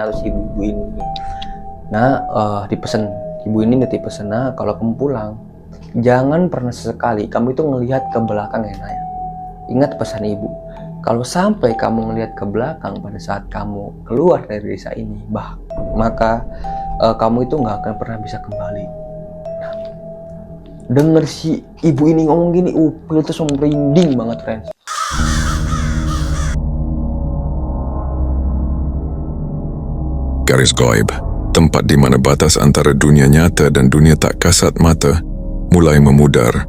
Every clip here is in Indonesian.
atau si ibu ini. Nah, dipesan ibu ini nitip pesan, nah kalau kamu pulang jangan pernah sesekali kamu itu ngelihat ke belakang ya Naya. Ingat pesan ibu, kalau sampai kamu ngelihat ke belakang pada saat kamu keluar dari desa ini, maka kamu itu nggak akan pernah bisa kembali. Nah, denger si ibu ini ngomong gini, Upil tuh merinding banget friends. Garis Goib, tempat di mana batas antara dunia nyata dan dunia tak kasat mata mulai memudar.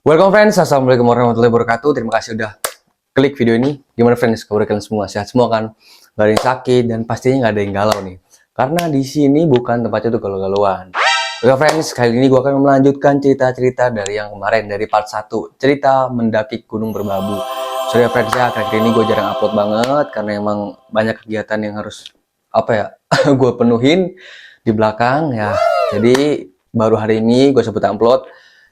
Welcome friends, assalamualaikum warahmatullahi wabarakatuh. Terima kasih udah klik video ini. Gimana friends, kabar kalian semua? Sehat semua kan? Gak ada yang sakit dan pastinya gak ada yang galau nih. Karena di sini bukan tempatnya tuh galau-galauan. Oke friends, kali ini gue akan melanjutkan cerita-cerita dari yang kemarin, dari part 1, cerita mendaki Gunung Berbabu. Sorry ya friends ya, akhir-akhir ini gue jarang upload banget karena emang banyak kegiatan yang harus gue penuhin di belakang ya. Jadi baru hari ini gue sebut upload.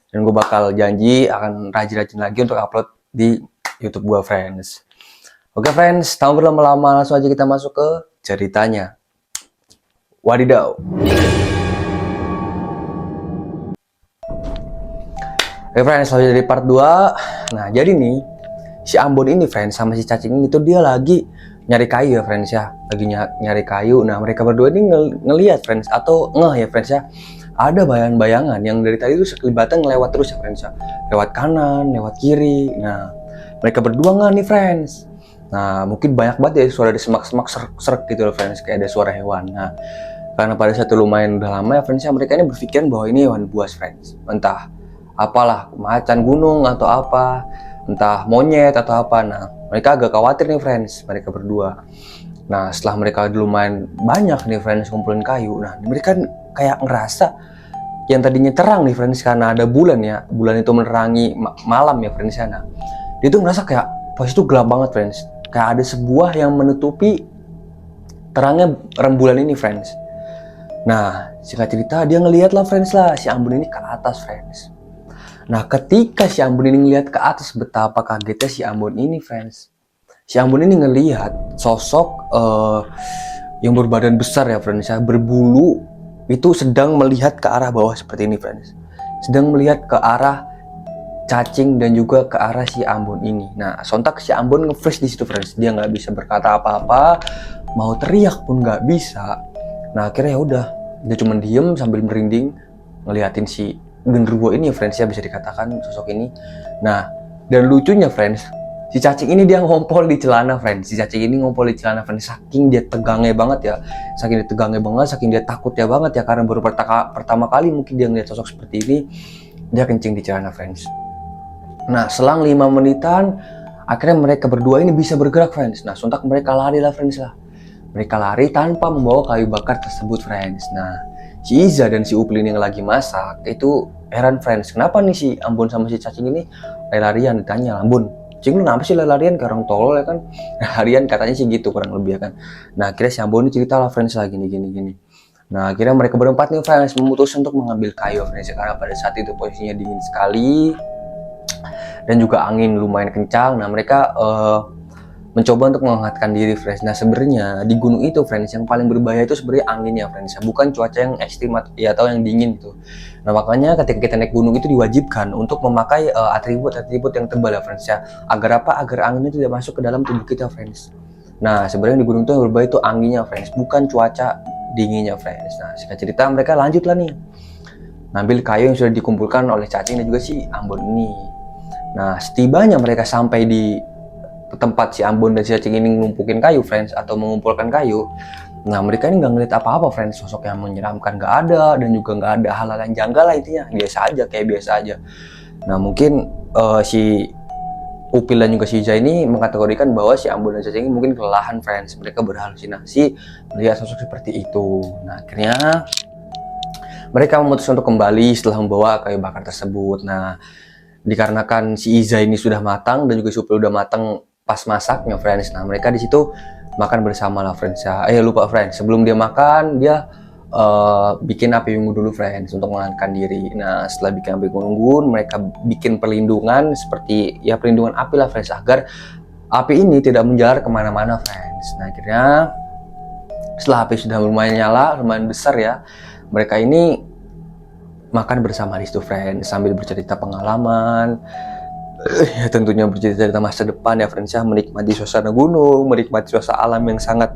Dan gue bakal janji akan rajin-rajin lagi untuk upload di YouTube gue friends. Oke friends, tanpa berlama-lama langsung aja kita masuk ke ceritanya. Wadidaw. Oke friends, lanjut dari part 2. Nah jadi nih, si Ambon ini friends sama si cacing ini tuh dia lagi nyari kayu ya friends ya. Lagi nyari kayu. Nah mereka berdua ini ngelihat friends atau ngeh ya friends ya. Ada bayangan-bayangan yang dari tadi tuh sekelibatan ngelewat terus ya friends ya. Lewat kanan, lewat kiri. Nah, mereka berdua nggak nih friends. Nah, mungkin banyak banget ya suara di semak-semak serak gitu loh friends. Kayak ada suara hewan. Nah, karena pada satu lumayan udah lama ya friends ya. Mereka ini berpikiran bahwa ini hewan buas friends. Entah apalah, macan gunung atau apa. Entah monyet atau apa. Nah, mereka agak khawatir nih friends. Mereka berdua. Nah, setelah mereka lumayan banyak nih friends kumpulin kayu. Nah, mereka kayak ngerasa yang tadinya terang nih friends karena ada bulan ya. Bulan itu menerangi malam ya friends ya. Nah, dia tuh ngerasa kayak posisi itu gelap banget friends. Kayak ada sebuah yang menutupi terangnya rembulan ini friends. Nah, singkat cerita dia ngelihat lah friends lah si Ambon ini ke atas friends. Nah, ketika si Ambon ini ngelihat ke atas, betapa kagetnya si Ambon ini friends. Si Ambon ini ngelihat sosok yang berbadan besar ya friends ya, berbulu, itu sedang melihat ke arah bawah seperti ini friends. Sedang melihat ke arah cacing dan juga ke arah si Ambon ini. Nah sontak si Ambon nge-freeze di situ friends. Dia nggak bisa berkata apa-apa, mau teriak pun nggak bisa. Nah akhirnya ya udah, dia cuma diem sambil merinding ngeliatin si genderuwo ini ya friends ya, bisa dikatakan sosok ini. Nah dan lucunya friends, si cacing ini dia ngompol di celana friends. Si cacing ini ngompol di celana friends. Saking dia tegangnya banget ya. Saking dia tegangnya banget, saking dia takutnya banget ya. Karena baru pertama kali mungkin dia ngeliat sosok seperti ini. Dia kencing di celana friends. Nah selang 5 menitan, akhirnya mereka berdua ini bisa bergerak friends. Nah sontak mereka lari lah friends lah. Mereka lari tanpa membawa kayu bakar tersebut friends. Nah si Iza dan si Upil ini yang lagi masak itu heran friends. Kenapa nih si Ambon sama si cacing ini lari-larian? Ditanya, Ambon, cing lu kenapa sih lari-larian kayak orang tolol ya kan? Harian katanya sih gitu kurang lebih ya kan. Nah akhirnya si Ambon ini cerita lah friends lah gini. Nah akhirnya mereka berempat nih friends memutuskan untuk mengambil kayu friends. Karena pada saat itu posisinya dingin sekali dan juga angin lumayan kencang. Nah mereka mencoba untuk menghangatkan diri friends. Nah sebenarnya di gunung itu friends yang paling berbahaya itu sebenarnya anginnya friends, bukan cuaca yang ekstrim ya atau yang dingin gitu. Nah makanya ketika kita naik gunung itu diwajibkan untuk memakai atribut yang tebal ya friends ya. Agar apa? Agar angin itu tidak masuk ke dalam tubuh kita friends. Nah sebenarnya di gunung itu yang berbahaya itu anginnya friends, bukan cuaca dinginnya friends. Nah singkat cerita mereka lanjut lah nih ngambil kayu yang sudah dikumpulkan oleh cacing dan juga si Ambon ini. Nah setibanya mereka sampai di tempat si Ambon dan si cacing ini ngumpukin kayu friends atau mengumpulkan kayu. Nah mereka ini nggak ngeliat apa-apa friends, sosok yang menyeramkan nggak ada dan juga nggak ada hal-hal yang janggal lah, intinya biasa aja, kayak biasa aja. Nah mungkin si Upil dan juga si Iza ini mengkategorikan bahwa si Ambon dan cacing ini mungkin kelelahan friends. Mereka berhalusinasi melihat sosok seperti itu. Nah akhirnya mereka memutuskan untuk kembali setelah membawa kayu bakar tersebut. Nah dikarenakan si Iza ini sudah matang dan juga si Upil udah matang pas masaknya friends. Nah mereka di situ makan bersama lah friends ya. Lupa friends, sebelum dia makan dia bikin api unggun dulu friends untuk menghangatkan diri. Nah setelah bikin api unggun mereka bikin perlindungan seperti ya perlindungan api lah friends, agar api ini tidak menjalar kemana-mana friends. Nah akhirnya setelah api sudah lumayan nyala, lumayan besar ya, mereka ini makan bersama di situ friends, sambil bercerita pengalaman, ya tentunya bercerita tentang masa depan ya friends ya, menikmati suasana gunung, menikmati suasana alam yang sangat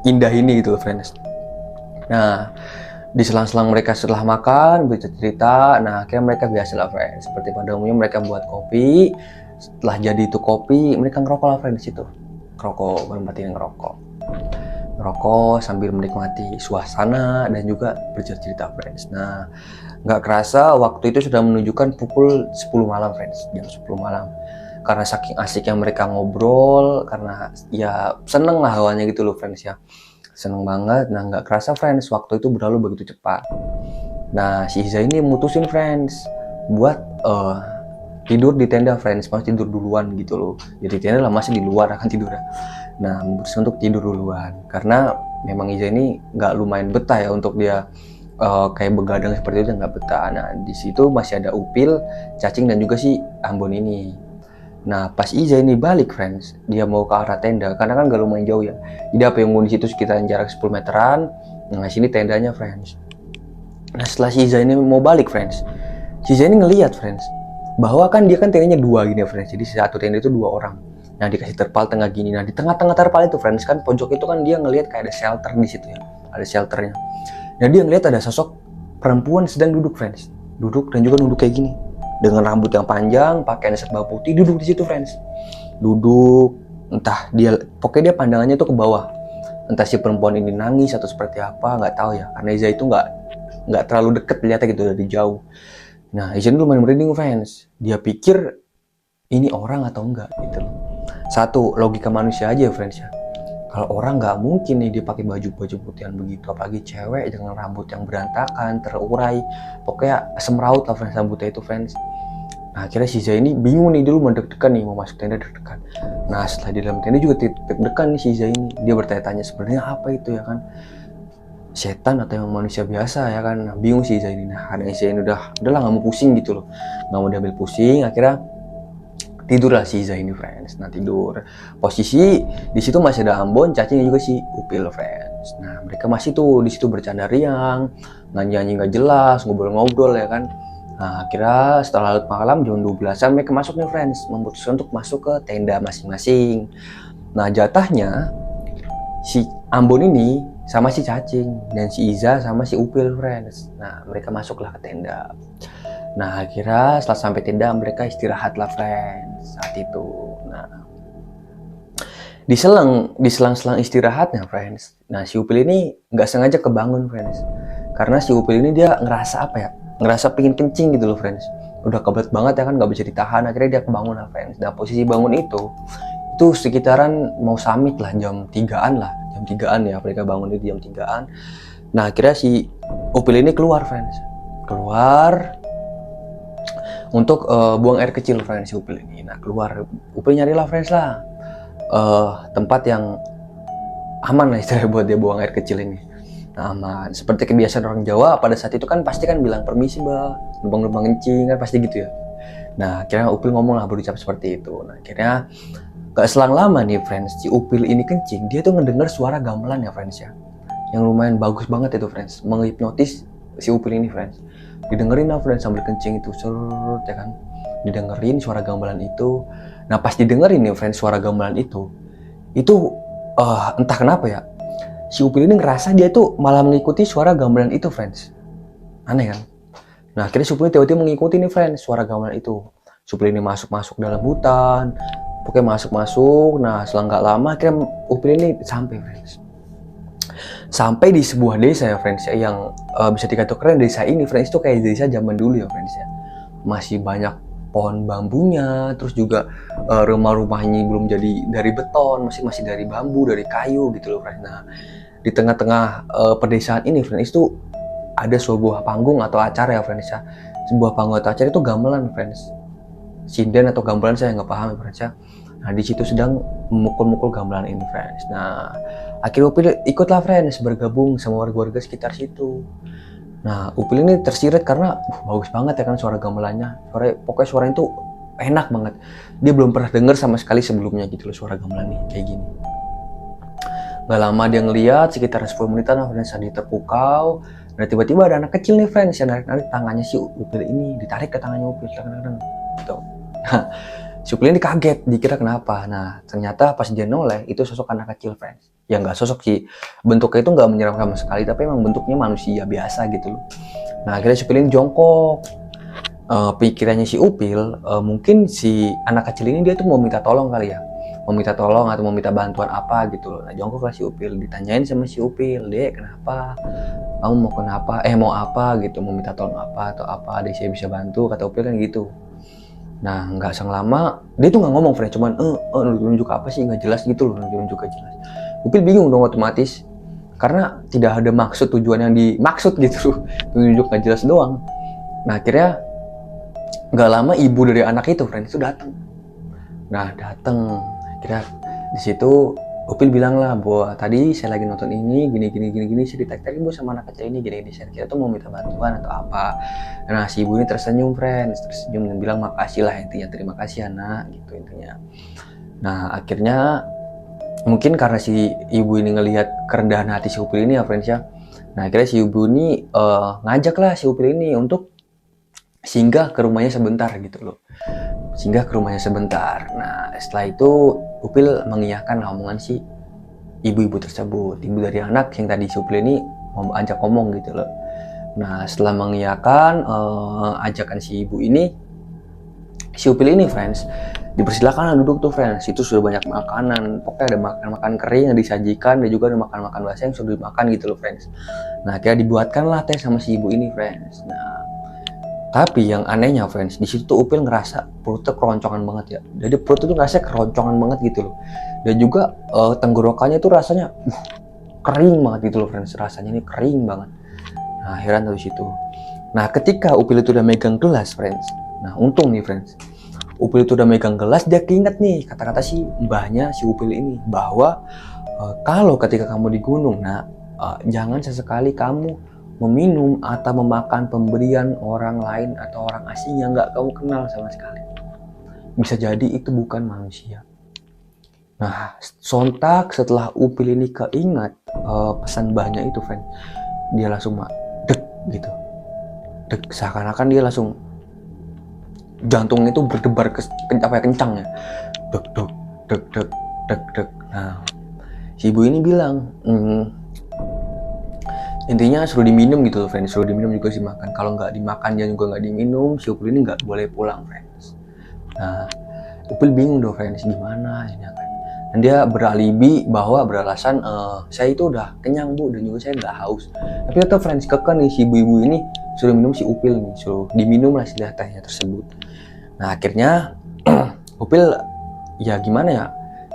indah ini gitu friends. Nah di selang-selang mereka setelah makan bercerita, nah akhirnya mereka biasalah friends, seperti pada umumnya mereka buat kopi. Setelah jadi itu kopi, mereka ngerokok lah friends itu, ngerokok, berempat ini ngerokok sambil menikmati suasana dan juga bercerita friends. Nah nggak kerasa waktu itu sudah menunjukkan pukul 10 malam friends, jam 10 malam. Karena saking asiknya mereka ngobrol, karena ya seneng lah awalnya gitu loh friends ya, seneng banget. Nah nggak kerasa friends, waktu itu berlalu begitu cepat. Nah si Iza ini mutusin friends buat tidur di tenda friends, pas tidur duluan gitu loh. Jadi tenda lah, masih di luar akan tidur. Nah memutuskan untuk tidur duluan karena memang Iza ini nggak lumayan betah ya untuk dia kayak begadang seperti itu, nggak betah. Nah di situ masih ada Upil, Cacing dan juga si Ambon ini. Nah pas Iza ini balik friends, dia mau ke arah tenda karena kan gak lumayan jauh ya. Jadi apa yang mau di situ sekitar jarak 10 meteran. Nah sini tendanya friends. Nah setelah si Iza ini mau balik friends, si Iza ini ngelihat friends bahwa kan dia kan tendanya dua gini friends. Jadi satu tenda itu 2 orang. Nah dikasih terpal tengah gini. Nah di tengah-tengah terpal itu friends kan pojok itu kan dia ngelihat kayak ada shelter di situ ya, ada shelternya. Nah dia ngelihat ada sosok perempuan sedang duduk friends, duduk dan juga duduk kayak gini dengan rambut yang panjang, pakaian serba putih, duduk di situ friends. Duduk, entah dia, pokoknya dia pandangannya tuh ke bawah. Entah si perempuan ini nangis atau seperti apa, nggak tahu ya. Karena Iza itu nggak terlalu deket lihatnya gitu dari jauh. Nah Iza ini lumayan merinding friends. Dia pikir ini orang atau enggak gitu loh. Satu, logika manusia aja friends ya. Kalau orang nggak mungkin nih dia pakai baju putihan begitu, apalagi cewek dengan rambut yang berantakan, terurai, pokoknya semraut lah friends rambutnya itu friends. Nah akhirnya si Iza ini bingung nih, dulu mau deg-degan nih, mau masuk tenda deg-degan. Nah setelah di dalam tenda juga deg-degan nih si Iza ini, dia bertanya-tanya sebenarnya apa itu ya kan, setan atau yang manusia biasa ya kan. Nah, bingung si Iza ini. Nah karena Iza ini udahlah nggak mau pusing gitu loh, nggak mau diambil pusing, akhirnya tidurlah si Iza ini friends. Nah tidur, posisi di situ masih ada Ambon, Cacing dan juga si Upil friends. Nah mereka masih tuh di situ bercanda riang, nyanyi nggak jelas, ngobrol-ngobrol ya kan. Nah akhirnya setelah larut malam jam 12-an mereka masuk nih friends, memutuskan untuk masuk ke tenda masing-masing. Nah jatahnya si Ambon ini sama si Cacing dan si Iza sama si Upil friends. Nah mereka masuklah ke tenda. Nah akhirnya setelah sampai tenda mereka istirahat lah friends saat itu. Nah di selang-selang istirahatnya friends, nah si Upil ini nggak sengaja kebangun friends, karena si Upil ini dia ngerasa apa ya, ngerasa pengen kencing gitu loh friends. Udah kebelet banget ya kan, nggak bisa ditahan, akhirnya dia kebangun lah friends. Nah posisi bangun itu sekitaran mau summit lah, jam 3-an ya, mereka bangun itu jam 3-an. Nah akhirnya si Upil ini keluar friends, keluar untuk buang air kecil friends si Upil ini. Nah keluar, Upil nyarilah friends lah tempat yang aman lah istilahnya buat dia buang air kecil ini. Nah aman, seperti kebiasaan orang Jawa pada saat itu kan pasti kan bilang permisi mbak, numpang kencing kan pasti gitu ya. Nah akhirnya Upil ngomong lah, berucap seperti itu. Nah akhirnya gak selang lama nih friends, si Upil ini kencing, dia tuh ngedenger suara gamelan ya friends ya, yang lumayan bagus banget itu friends, menghipnotis si Upil ini friends. Didengerin lah friends sambil kencing itu, serut ya kan, didengerin suara gamelan itu. Nah pas didengerin nih friends suara gamelan itu entah kenapa ya, si Upil ini ngerasa dia tuh malah mengikuti suara gamelan itu friends. Aneh kan. Nah akhirnya si Upil tiba-tiba mengikuti nih friends suara gamelan itu. Si Upil ini masuk dalam hutan, pokoknya masuk. Nah selang gak lama akhirnya Upil ini sampai friends, sampai di sebuah desa ya friends ya, yang bisa dikatakan desa ini friends itu kayak desa zaman dulu ya friends ya, masih banyak pohon bambunya, terus juga rumah-rumahnya belum jadi dari beton, masih dari bambu, dari kayu gitu loh friends. Nah di tengah-tengah pedesaan ini friends itu ada sebuah panggung atau acara ya friends ya, sebuah panggung atau acara itu gamelan friends, sinden atau gamelan saya nggak paham ya friends ya. Nah di situ sedang memukul-mukul gamelan ini friends. Nah akhirnya Upil ikutlah friends, bergabung sama warga-warga sekitar situ. Nah Upil ini tersirat karena bagus banget ya kan suara gamelannya, pokoknya suara itu enak banget. Dia belum pernah denger sama sekali sebelumnya gitu loh suara gamelan nih kayak gini. Gak lama dia ngeliat sekitar 10 menitan lah friends, dia terpukau. Nah tiba-tiba ada anak kecil nih friends yang narik-narik tangannya si Upil ini, ditarik ke tangannya Upil gitu. Si Upil ini kaget, dikira kenapa. Nah ternyata pas dia noleh itu sosok anak kecil friends. Ya nggak sosok sih, bentuknya itu nggak menyeramkan sama sekali, tapi emang bentuknya manusia biasa gitu loh. Nah akhirnya si Upil ini jongkok. Pikirannya si Upil, mungkin si anak kecil ini dia tuh mau minta tolong kali ya, mau minta tolong atau mau minta bantuan apa gitu loh. Nah jongkok lah si Upil, ditanyain sama si Upil, Dek kenapa, kamu mau kenapa, mau apa gitu, mau minta tolong apa atau apa, Dek saya bisa bantu, kata Upil kan gitu. Nah nggak sang lama dia tuh nggak ngomong friend, cuman nunjuk apa sih, nggak jelas gitu loh, nunjuk gak jelas. Upil bingung dong otomatis, karena tidak ada maksud tujuan yang dimaksud gitu loh, nunjuk gak jelas doang. Nah akhirnya nggak lama ibu dari anak itu friend itu datang. Nah datang, kira di situ Upil bilang lah bahwa tadi saya lagi nonton ini gini saya ditarik-tarik bu sama anak kecil ini gini saya kira tuh mau minta bantuan atau apa. Nah si ibu ini tersenyum friends, tersenyum dan bilang makasih lah, intinya terima kasih anak gitu intinya. Nah akhirnya mungkin karena si ibu ini ngelihat kerendahan hati si Upil ini ya friends ya. Nah akhirnya si ibu ini ngajak lah si Upil ini untuk singgah ke rumahnya sebentar gitu loh, singgah ke rumahnya sebentar. Nah setelah itu Upil mengiyakan omongan si ibu-ibu tersebut, ibu dari anak yang tadi si Upil ini mau ajak ngomong gitu loh. Nah setelah mengiyakan ajakan si ibu ini, si Upil ini friends dipersilakan duduk tuh friends. Itu sudah banyak makanan, pokoknya ada makan-makan kering yang disajikan dan juga ada makan-makan basah yang sudah dimakan gitu loh friends. Nah akhirnya dibuatkan lah teh sama si ibu ini friends. Nah tapi yang anehnya friends, di situ tuh Upil ngerasa perutnya keroncongan banget ya. Jadi perut itu ngerasa keroncongan banget gitu loh. Dan juga tenggorokannya tuh rasanya kering banget gitu loh friends. Rasanya ini kering banget. Nah heran dari situ. Nah ketika Upil itu udah megang gelas friends. Nah untung nih friends, Upil itu udah megang gelas, dia keinget nih kata-kata si mbahnya si Upil ini. Bahwa kalau ketika kamu di gunung, jangan sesekali kamu meminum atau memakan pemberian orang lain atau orang asing yang nggak kamu kenal sama sekali. Bisa jadi itu bukan manusia. Nah, sontak setelah Upil ini keingat pesan mbahnya itu, friend, dia langsung dek gitu, dek, seakan-akan dia langsung jantungnya itu berdebar kencang ya, dek dek dek dek dek dek. Nah, si ibu ini bilang, intinya suruh diminum gitu loh friends, suruh diminum juga sih makan. Kalau nggak dimakan dan juga nggak diminum, si Upil ini nggak boleh pulang friends. Nah Upil bingung dong friends, gimana ini kan. Dan dia beralibi bahwa beralasan saya itu udah kenyang bu dan juga saya nggak haus. Tapi tetap friends kekeh nih si ibu-ibu ini suruh minum si Upil nih, suruh diminum lah si tehnya tersebut. Nah akhirnya Upil ya gimana ya,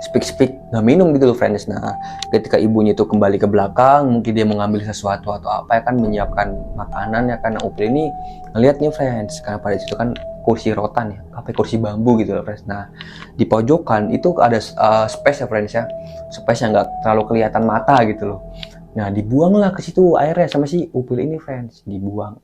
speak nggak minum gitu loh friends. Nah ketika ibunya itu kembali ke belakang, mungkin dia mau ngambil sesuatu atau apa ya kan, menyiapkan makanan ya kan. Upil ini ngeliat nih friends, karena pada situ kan kursi rotan ya, apa kursi bambu gitu loh friends. Nah di pojokan itu ada space ya friends ya, space yang nggak terlalu kelihatan mata gitu loh. Nah dibuanglah ke situ airnya sama si Upil ini friends, dibuang.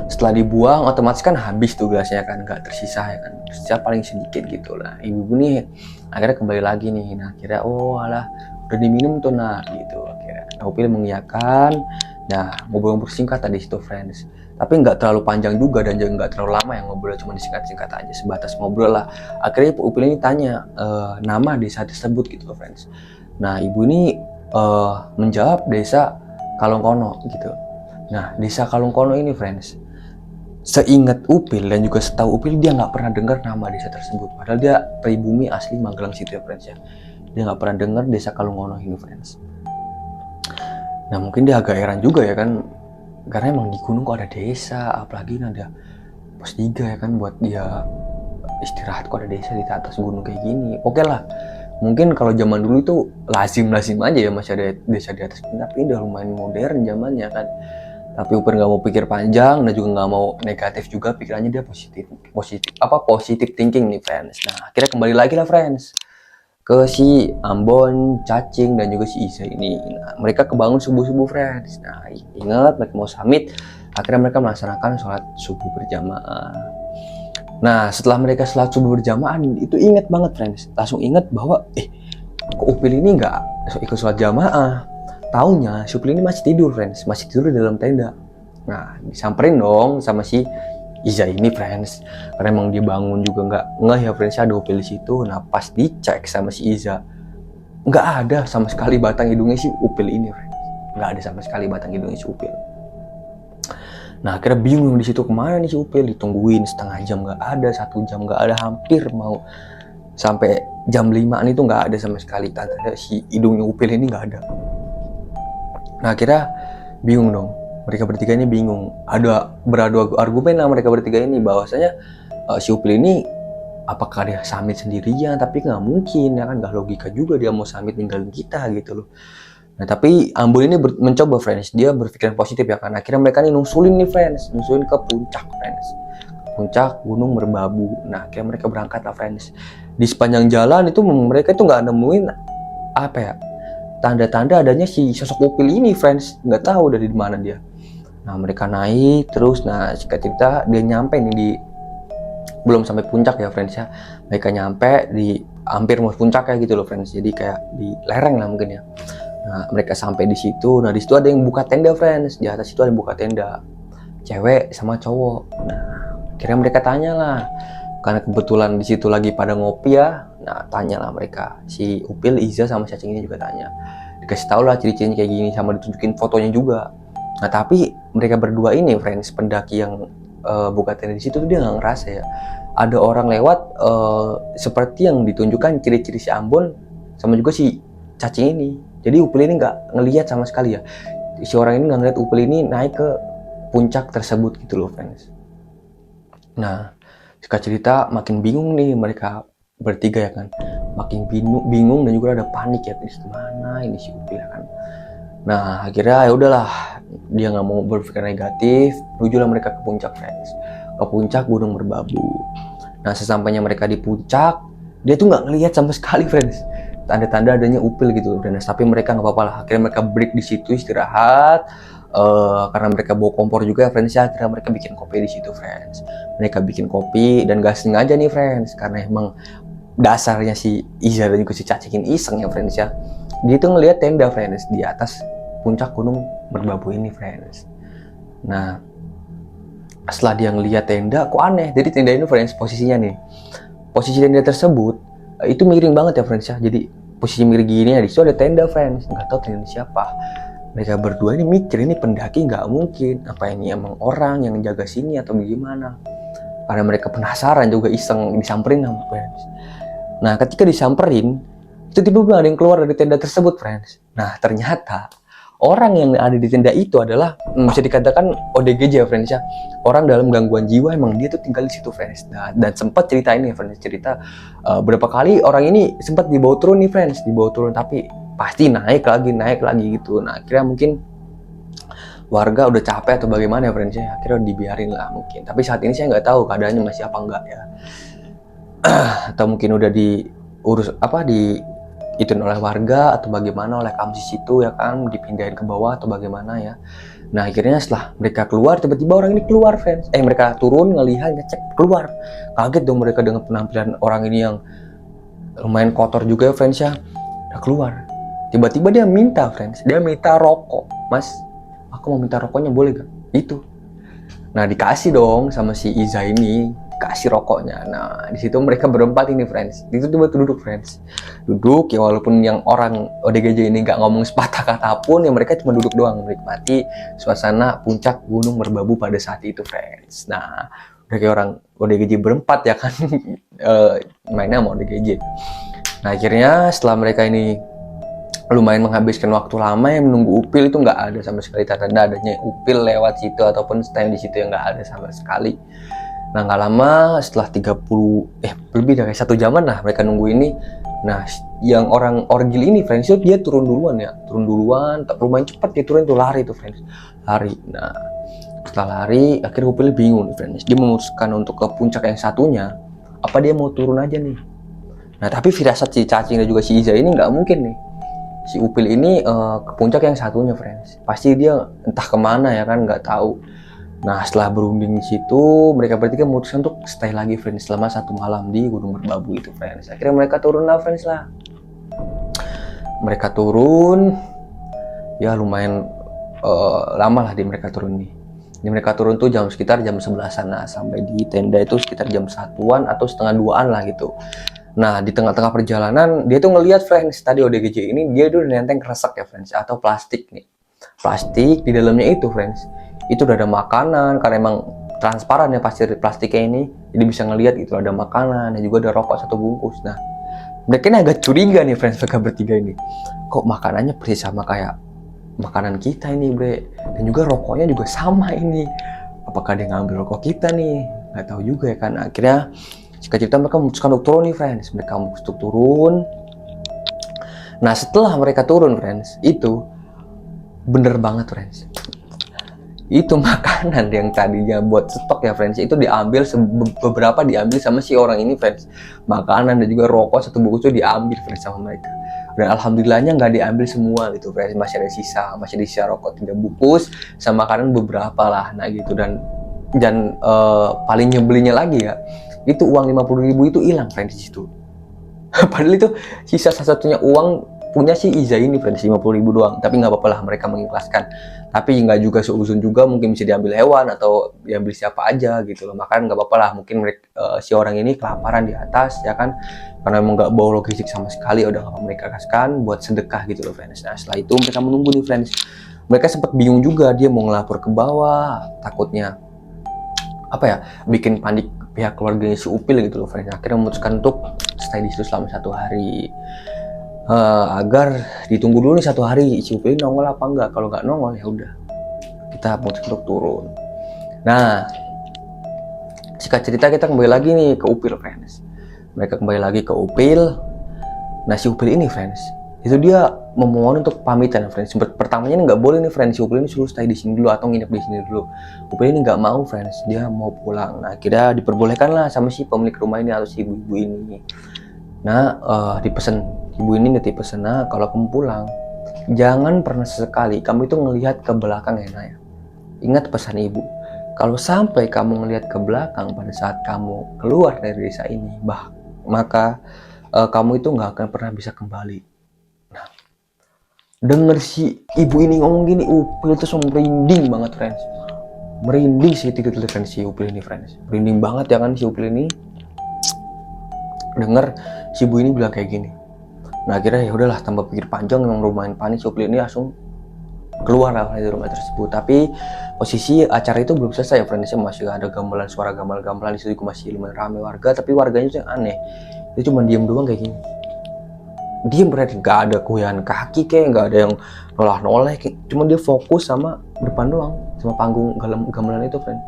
Setelah dibuang otomatis kan habis tuh gelasnya kan, nggak tersisa ya kan, tersisa paling sedikit gitu lah. Ibu nih akhirnya kembali lagi nih. Nah akhirnya alah udah diminum tuh gitu akhirnya. Nah Upil mengiyakan. Nah ngobrol bersingkat tadi situ friends, tapi nggak terlalu panjang juga dan juga nggak terlalu lama yang ngobrol, cuma disingkat-singkat aja, sebatas ngobrol lah. Akhirnya Upil ini tanya nama desa tersebut gitu loh friends. Nah ibu ini menjawab desa Kalongkono gitu. Nah desa Kalongkono ini friends, seingat Upil dan juga setahu Upil, dia nggak pernah dengar nama desa tersebut. Padahal dia pribumi asli Magelang situ ya friends ya. Dia nggak pernah dengar desa Kalongkono ini friends. Nah mungkin dia agak heran juga ya kan, karena emang di gunung kok ada desa, apalagi ada pos 3 ya kan, buat dia istirahat kok ada desa di atas gunung kayak gini. Oke lah, mungkin kalau zaman dulu itu lazim aja ya masih ada desa di atas gunung, tapi udah lumayan modern zamannya kan. Tapi Upil nggak mau pikir panjang dan juga nggak mau negatif juga, pikirannya dia positif thinking nih friends. Nah akhirnya kembali lagi lah friends ke si Ambon, Cacing dan juga si Isa ini. Nah mereka kebangun subuh friends. Nah ingat mereka mau summit Akhirnya mereka melaksanakan sholat subuh berjamaah. Nah, setelah mereka sholat subuh berjamaah, itu inget banget friends, langsung inget bahwa kok Upil ini nggak ikut sholat jamaah. Taunya si Upil ini masih tidur friends, masih tidur di dalam tenda. Nah, disamperin dong sama si Iza ini friends, karena emang dia bangun juga nggak ngeh ya friends, ada Upil di situ. Nah, pas dicek sama si Iza, nggak ada sama sekali batang hidungnya si Upil ini friends, nggak ada sama sekali batang hidungnya si Upil. Nah, akhirnya bingung di situ, kemana nih si Upil, ditungguin setengah jam nggak ada, 1 jam nggak ada, hampir mau sampai jam 5-an itu nggak ada sama sekali, tanda si hidungnya Upil ini nggak ada. Nah, akhirnya bingung dong. Mereka bertiga ini bingung. Beradu argumen lah mereka bertiga ini bahwasanya si Upil ini apakah dia samit sendirian, tapi nggak mungkin ya kan, nggak logika juga dia mau samit ninggalin kita gitu loh. Nah, tapi Ambon ini mencoba friends, dia berpikiran positif ya kan. Akhirnya mereka nih nusulin ke puncak friends, puncak Gunung Merbabu. Nah, akhirnya mereka berangkat lah friends. Di sepanjang jalan itu mereka itu nggak nemuin apa ya, tanda-tanda adanya si sosok Upil ini friends, nggak tahu dari mana dia. Nah, mereka naik terus. Nah, singkat cerita dia nyampe nih di, belum sampai puncak ya friends ya, mereka nyampe di hampir mau puncak ya gitu loh friends, jadi kayak di lereng lah mungkin ya. Nah, mereka sampai di situ. Nah, di situ ada yang buka tenda friends, di atas itu ada yang buka tenda, cewek sama cowok. Nah, akhirnya mereka tanya lah, karena kebetulan di situ lagi pada ngopi ya. Nah, tanya lah mereka, si Upil, Iza sama Cacing ini juga tanya, dikasih tau lah ciri-cirinya kayak gini, sama ditunjukin fotonya juga. Nah, tapi mereka berdua ini friends, pendaki yang buka tenda di situ tuh dia nggak ngerasa ya ada orang lewat seperti yang ditunjukkan ciri-ciri si Ambon sama juga si Cacing ini. Jadi Upil ini nggak ngelihat sama sekali ya, si orang ini nggak ngelihat Upil ini naik ke puncak tersebut gitu loh friends. Nah, singkat cerita makin bingung nih mereka bertiga ya kan, makin bingung dan juga ada panik ya, ini kemana ini si Upil ya kan. Nah, akhirnya ya udahlah, dia nggak mau berpikir negatif, menujulah mereka ke puncak friends, ke puncak Gunung Merbabu. Nah, sesampainya mereka di puncak, dia tuh nggak ngelihat sama sekali friends tanda-tanda adanya Upil gitu. Dan tapi mereka nggak apa-apa lah, akhirnya mereka break di situ istirahat. Karena mereka bawa kompor juga friends ya, akhirnya mereka bikin kopi di situ friends. Mereka bikin kopi dan gak sengaja nih friends, karena emang dasarnya si Iza dan juga si Cacikin iseng ya friends ya, dia tuh ngelihat tenda friends di atas puncak Gunung Merbabu ini friends. Nah, setelah dia ngelihat tenda, kok aneh. Jadi tenda ini friends, posisinya nih, posisi tenda tersebut itu miring banget ya friends ya. Jadi posisi miring gini ya, di situ ada tenda friends, nggak tahu tenda siapa. Mereka berdua ini mikir, ini pendaki nggak mungkin, apa ini emang orang yang jaga sini atau gimana. Karena mereka penasaran juga, iseng disamperin sama friends. Nah, ketika disamperin, itu tiba-tiba ada yang keluar dari tenda tersebut friends. Nah, ternyata orang yang ada di tenda itu adalah bisa dikatakan ODGJ ya friends ya, orang dalam gangguan jiwa. Emang dia tuh tinggal di situ friends. Nah, dan sempat cerita ini ya friends, cerita berapa kali orang ini sempat dibawa turun nih friends, dibawa turun, tapi pasti naik lagi gitu. Nah, akhirnya mungkin warga udah capek atau bagaimana ya friends ya, akhirnya dibiarin lah mungkin. Tapi saat ini saya nggak tahu keadaannya masih apa enggak ya. Atau mungkin udah diurus itu oleh warga atau bagaimana, oleh Kamsis itu ya kan, dipindahin ke bawah atau bagaimana ya. Nah, akhirnya setelah mereka keluar, tiba-tiba orang ini keluar friends. Mereka turun, ngelihat, ngecek, keluar. Kaget dong mereka dengan penampilan orang ini yang lumayan kotor juga ya friends ya. Udah keluar, tiba-tiba dia minta friends, dia minta rokok. Mas, aku mau minta rokoknya, boleh gak? Itu. Nah, dikasih dong sama si Iza ini, kasih rokoknya. Nah, di situ mereka berempat ini friends, itu tiba duduk friends, duduk ya, walaupun yang orang ODGJ ini nggak ngomong sepatah kata pun ya, mereka cuma duduk doang menikmati suasana puncak Gunung Merbabu pada saat itu friends. Nah, udah kayak orang ODGJ berempat ya kan, mainnya sama ODGJ. Nah, akhirnya setelah mereka ini lumayan menghabiskan waktu lama yang menunggu Upil, itu nggak ada sama sekali tanda adanya Upil lewat situ ataupun stand di situ, yang nggak ada sama sekali. Nah, nggak lama setelah lebih dari 1 jaman lah mereka nunggu ini. Nah, yang orang orgil ini friends, dia turun duluan, tak lumayan cepat dia turun tuh, lari tuh friends, lari. Nah, setelah lari akhirnya Upil bingung nih friends, dia memutuskan untuk ke puncak yang satunya, apa dia mau turun aja nih. Nah, tapi firasat si Cacing dan juga si Iza ini nggak mungkin nih si Upil ini ke puncak yang satunya friends, pasti dia entah kemana ya kan, nggak tahu. Nah, setelah berunding di situ, mereka bertiga memutuskan untuk stay lagi, friends, selama 1 malam di Gunung Merbabu itu, friends. Akhirnya mereka turun lah, friends lah. Mereka turun, ya lumayan lama lah di mereka turun nih. Di mereka turun tuh sekitar jam 11-an. Nah, sampai di tenda itu sekitar jam 1-an atau setengah 2-an lah gitu. Nah, di tengah-tengah perjalanan, dia tuh ngelihat, friends, tadi ODGJ ini dia tuh nenteng kresek ya, friends, atau plastik nih. Plastik di dalamnya itu, friends, itu udah ada makanan, karena emang transparan ya pasti plastiknya ini, jadi bisa ngelihat gitu ada makanan dan juga ada rokok 1 bungkus. Nah, mereka ini agak curiga nih, friends, mereka bertiga ini, kok makanannya persis sama kayak makanan kita ini, bre, dan juga rokoknya juga sama ini, apakah dia ngambil rokok kita nih, nggak tahu juga ya kan. Akhirnya singkat cerita mereka memutuskan untuk turun nih, friends, mereka memutuskan untuk turun. Nah, setelah mereka turun, friends, itu bener banget, friends, itu makanan yang tadinya buat stok ya, friends, itu diambil, beberapa diambil sama si orang ini, friends. Makanan dan juga rokok 1 bungkus itu diambil, friends, sama mereka. Dan alhamdulillahnya nggak diambil semua gitu, friends, masih ada sisa rokok 3 bungkus sama makanan beberapa lah, nah gitu. Dan paling nyebelinnya lagi ya, itu uang 50.000 itu hilang, friends, di situ. Padahal itu sisa satu-satunya uang punya si Iza ini, friends, 50.000 doang. Tapi nggak apa-apa lah, mereka mengikhlaskan. Tapi nggak juga seuzon juga, mungkin bisa diambil hewan atau diambil siapa aja gitu loh. Makanya nggak apa-apa lah, mungkin si orang ini kelaparan di atas ya kan, karena emang nggak bawa logistik sama sekali, udah nggak mereka kasihkan buat sedekah gitu loh, friends. Nah, setelah itu mereka menunggu nih, friends. Mereka sempat bingung juga, dia mau ngelapor ke bawah, takutnya apa ya, bikin panik pihak keluarganya si Upil gitu loh, friends. Akhirnya memutuskan untuk stay di situ selama 1 hari. Agar ditunggu dulu nih 1 hari si Upil nongol apa enggak. Kalau nggak nongol ya udah kita memutuskan untuk turun. Nah, singkat cerita kita kembali lagi nih ke Upil, friends. Mereka kembali lagi ke Upil. Nah, si Upil ini, friends, itu dia memohon untuk pamitan, friends. Pertamanya ini nggak boleh nih, friends, si Upil ini suruh stay di sini dulu atau nginep di sini dulu. Upil ini nggak mau, friends, dia mau pulang. Nah, akhirnya diperbolehkan lah sama si pemilik rumah ini atau si ibu-ibu ini. Nah, dipesen, ibu ini nitip pesan, nah kalau kamu pulang, jangan pernah sesekali kamu itu ngelihat ke belakang ya, Naya. Ingat pesan ibu, kalau sampai kamu ngelihat ke belakang pada saat kamu keluar dari desa ini, maka kamu itu nggak akan pernah bisa kembali. Nah, denger si ibu ini ngomong gini, Upil tuh merinding banget, friends. Merinding sih tidur, friends, si Upil ini, friends. Merinding banget ya kan si Upil ini. Denger si ibu ini bilang kayak gini. Nah, akhirnya ya udahlah, tanpa pikir panjang, memang lumayan panik, si Upil ini langsung keluar lah dari rumah tersebut. Tapi posisi acara itu belum selesai ya, friends, masih ada gamelan, suara gamelan di situ masih lumayan ramai warga. Tapi warganya itu yang aneh, dia cuma diem doang kayak gini, diem, berarti nggak ada goyang kaki, kayak nggak ada yang noleh kayak, cuma dia fokus sama depan doang, sama panggung gamelan itu, friends.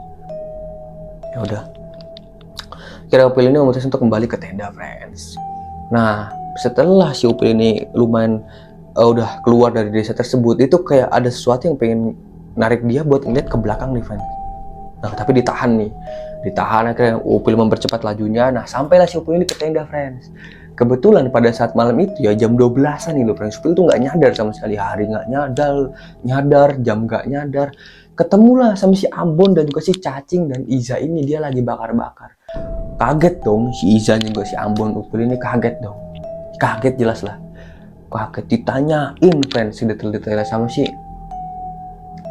Ya udah, kira Upil ini memutuskan untuk kembali ke tenda, friends. Nah, setelah si Upil ini lumayan udah keluar dari desa tersebut, itu kayak ada sesuatu yang pengen narik dia buat ngeliat ke belakang nih, friends. Nah, tapi ditahan, akhirnya Upil mempercepat lajunya. Nah, sampailah si Upil ini ke tenda, friends. Kebetulan pada saat malam itu ya jam 12-an nih loh, friends. Upil tuh nggak nyadar sama sekali, hari nggak nyadar, jam nggak nyadar. Ketemulah sama si Ambon dan juga si Cacing dan Iza ini, dia lagi bakar-bakar. Kaget dong si Iza juga, si Ambon, Upil ini kaget dong. Kaget jelas lah. Kaget, ditanyain, friends, detail-detailnya sama si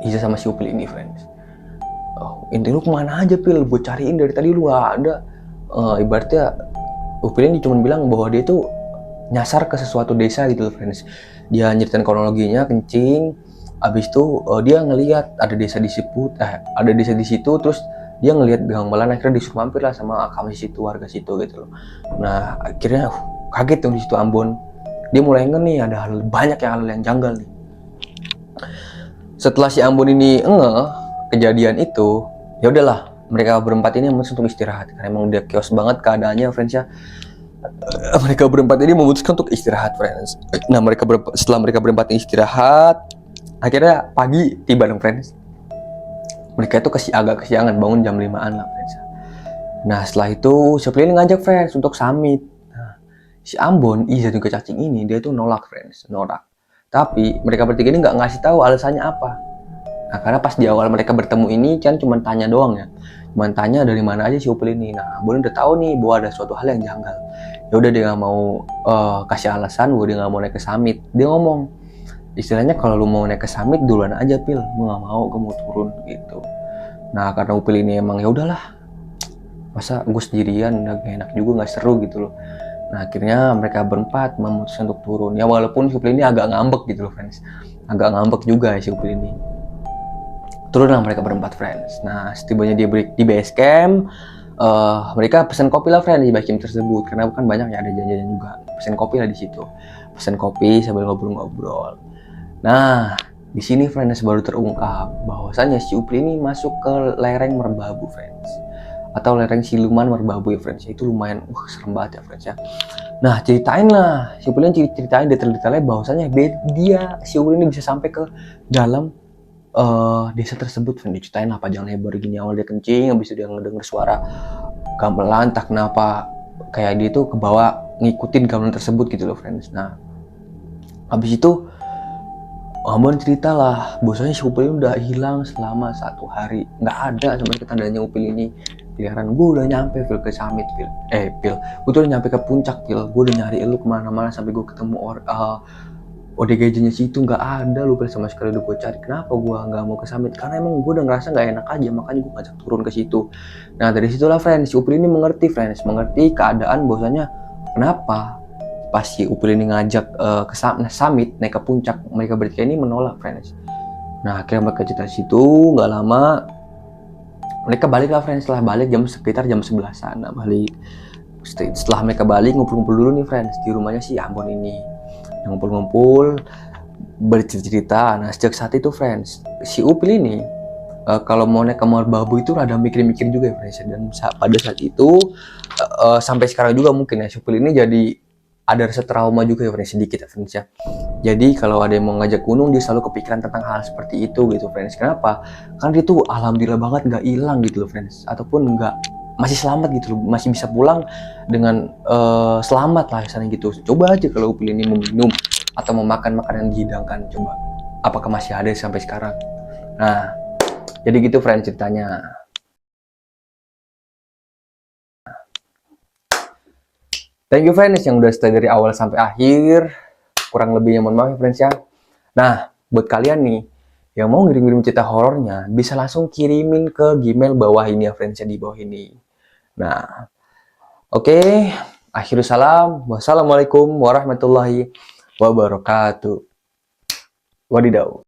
Iza sama si Upil ini, friends. Oh, ini lu kemana aja, Pil? Gue cariin dari tadi lu gak ada. Ibaratnya Upil ini cuma bilang bahwa dia tuh nyasar ke sesuatu desa gitu loh, friends. Dia nyeritain kronologinya kencing. Abis itu dia ngelihat ada desa di situ, terus dia ngelihat gamelan, akhirnya disuruh mampir lah sama kami situ, warga situ gitu loh. Nah, akhirnya kaget dong di situ Ambon. Dia mulai nih ada banyak hal yang janggal nih. Setelah si Ambon ini kejadian itu, ya udahlah, mereka berempat ini memutuskan untuk istirahat karena emang udah chaos banget keadaannya, friends ya. Mereka berempat ini memutuskan untuk istirahat, friends. Nah, setelah mereka berempat ini istirahat, akhirnya pagi tiba dong, friends. Mereka itu agak kesiangan, bangun jam 5-an lah, friends. Nah, setelah itu si Upil ini ngajak, friends, untuk summit. Nah, si Ambon, Iza juga Cacing ini, dia tuh nolak, friends, nolak. Tapi mereka bertiga ini nggak ngasih tahu alasannya apa. Nah, karena pas di awal mereka bertemu ini kan cuma tanya doang ya. Cuma tanya dari mana aja si Upil ini. Nah, Ambon udah tahu nih bahwa ada suatu hal yang janggal. Ya udah dia nggak mau kasih alasan bahwa dia nggak mau naik ke summit. Dia ngomong, istilahnya kalau lu mau naik ke summit duluan aja Pil, gue nggak mau, gue mau turun gitu. Nah, karena Upil ini emang ya udahlah, masa gue sendirian gak enak juga, nggak seru gitu loh. Nah, akhirnya mereka berempat memutuskan untuk turun. Ya walaupun si Upil ini agak ngambek gitu loh friends, agak ngambek juga si Upil ini. Turunlah mereka berempat friends. Nah, setibanya di base camp, mereka pesan kopi lah friends di base camp tersebut, karena bukan banyak ya, ada janjian juga. Pesan kopi lah di situ, pesan kopi sambil ngobrol-ngobrol. Nah, di sini friends baru terungkap bahwasannya si Upil ini masuk ke lereng merbabu friends, atau lereng siluman merbabu ya friends. Itu lumayan serem banget ya friends ya. Nah, ceritain lah si Upil ini, ceritain detail-detailnya bahwasannya dia si Upil ini bisa sampai ke dalam desa tersebut. Diceritain lah panjang lebar gini. Awal dia kencing, habis itu dia ngedenger suara gamelan, tak kenapa kayak dia tuh kebawa ngikutin gamelan tersebut gitu loh friends. Nah, habis itu Ambon cerita lah bahwasanya si Upil ini udah hilang selama 1 hari, nggak ada sama tandanya Upil ini. Pikiran gue udah nyampe Pil ke summit Pil, gue tuh udah nyampe ke puncak Pil, gue udah nyari lu kemana-mana sampai gue ketemu ODGJ-nya situ nggak ada lu Pil, sama sekali udah gue cari. Kenapa gue nggak mau ke summit? Karena emang gue udah ngerasa nggak enak aja, makanya gue ngajak turun ke situ. Nah, dari situlah friends, si Upil ini mengerti keadaan bahwasanya kenapa pas si Upil ini ngajak ke summit, naik ke puncak, mereka bertiga ini menolak friends. Nah, akhirnya mereka cerita situ, nggak lama mereka balik lah friends. Setelah balik sekitar jam 11-an balik. Setelah mereka balik, ngumpul-ngumpul dulu nih friends di rumahnya si Ambon ini, ngumpul-ngumpul bercerita. Nah, sejak saat itu friends, si Upil ini kalau mau naik ke merbabu itu rada mikir-mikir juga ya friends. Dan pada saat itu sampai sekarang juga mungkin ya, si Upil ini jadi ada rasa trauma juga ya friends, sedikit ya friends ya. Jadi kalau ada yang mau ngajak gunung, dia selalu kepikiran tentang hal seperti itu gitu friends. Kenapa? Karena dia tuh alhamdulillah banget nggak hilang gitu loh friends, ataupun masih selamat gitu loh, masih bisa pulang dengan selamat lah misalnya gitu. Coba aja kalau Upil ini meminum atau memakan makanan yang dihidangkan, coba apakah masih ada sampai sekarang. Nah, jadi gitu friends ceritanya. Thank you friends yang udah stay dari awal sampai akhir. Kurang lebihnya mohon maaf ya friends ya. Nah, buat kalian nih yang mau ngirim-ngirim cerita horornya, bisa langsung kirimin ke Gmail bawah ini ya friends ya, di bawah ini. Nah, oke. Akhirul salam. Wassalamualaikum warahmatullahi wabarakatuh. Wadidaw.